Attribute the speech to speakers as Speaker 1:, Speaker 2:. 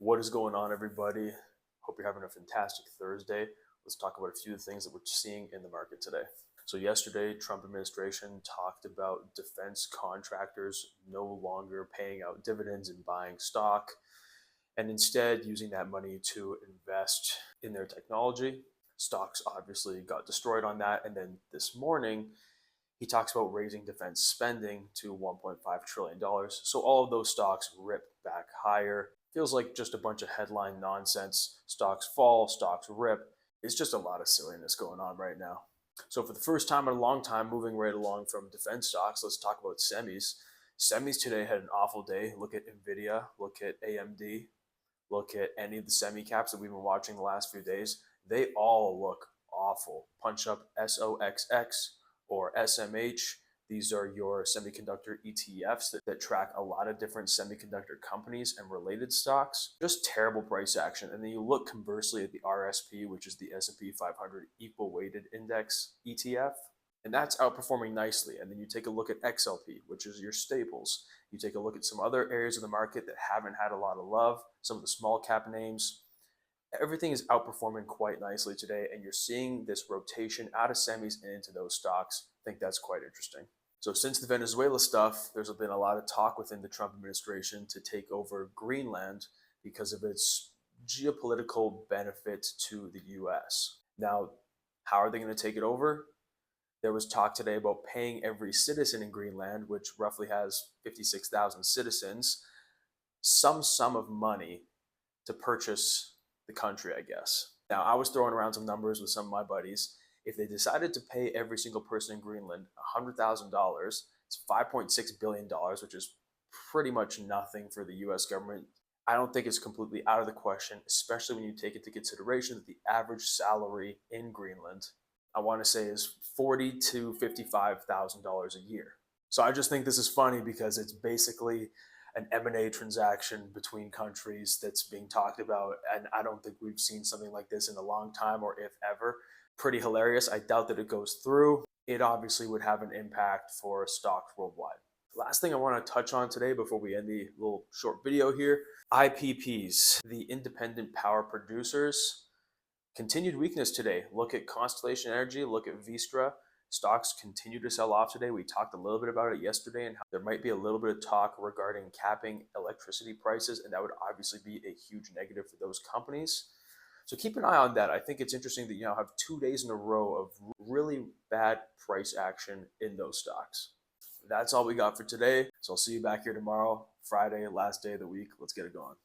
Speaker 1: What is going on, everybody? Hope you're having a fantastic Thursday. Let's talk about a few things that we're seeing in the market today. So yesterday, Trump administration talked about defense contractors no longer paying out dividends and buying stock, and instead using that money to invest in their technology. Stocks obviously got destroyed on that, and then this morning, he talks about raising defense spending to $1.5 trillion. So all of those stocks ripped back higher. Feels like just a bunch of headline nonsense. Stocks fall, stocks rip. It's just a lot of silliness going on right now. So for the first time in a long time, moving right along from defense stocks, let's talk about semis. Semis today had an awful day. Look at Nvidia, look at AMD, look at any of the semi caps that we've been watching the last few days. They all look awful. Punch up SOXX or SMH. These are your semiconductor ETFs that track a lot of different semiconductor companies and related stocks. Just terrible price action. And then you look conversely at the RSP, which is the S&P 500 equal weighted index ETF, and that's outperforming nicely. And then you take a look at XLP, which is your staples. You take a look at some other areas of the market that haven't had a lot of love, some of the small cap names. Everything is outperforming quite nicely today, and you're seeing this rotation out of semis and into those stocks. I think that's quite interesting. So since the Venezuela stuff, there's been a lot of talk within the Trump administration to take over Greenland because of its geopolitical benefit to the US. Now, how are they going to take it over? There was talk today about paying every citizen in Greenland, which roughly has 56,000 citizens, some sum of money to purchase the country, I guess. Now, I was throwing around some numbers with some of my buddies. If they decided to pay every single person in Greenland $100,000, it's $5.6 billion, which is pretty much nothing for the US government. I don't think it's completely out of the question, especially when you take into consideration that the average salary in Greenland, I want to say, is $40,000 to $55,000 a year. So I just think this is funny because it's basically an M&A transaction between countries that's being talked about, and I don't think we've seen something like this in a long time, or if ever. Pretty hilarious. I doubt that it goes through. It obviously would have an impact for stocks worldwide. Last thing I want to touch on today before we end the little short video here, IPPs, the independent power producers. Continued weakness today. Look at Constellation Energy, look at Vistra. Stocks continue to sell off today. We talked a little bit about it yesterday and how there might be a little bit of talk regarding capping electricity prices, and that would obviously be a huge negative for those companies. So keep an eye on that. I think it's interesting that you now have 2 days in a row of really bad price action in those stocks. That's all we got for today. So I'll see you back here tomorrow, Friday, last day of the week. Let's get it going.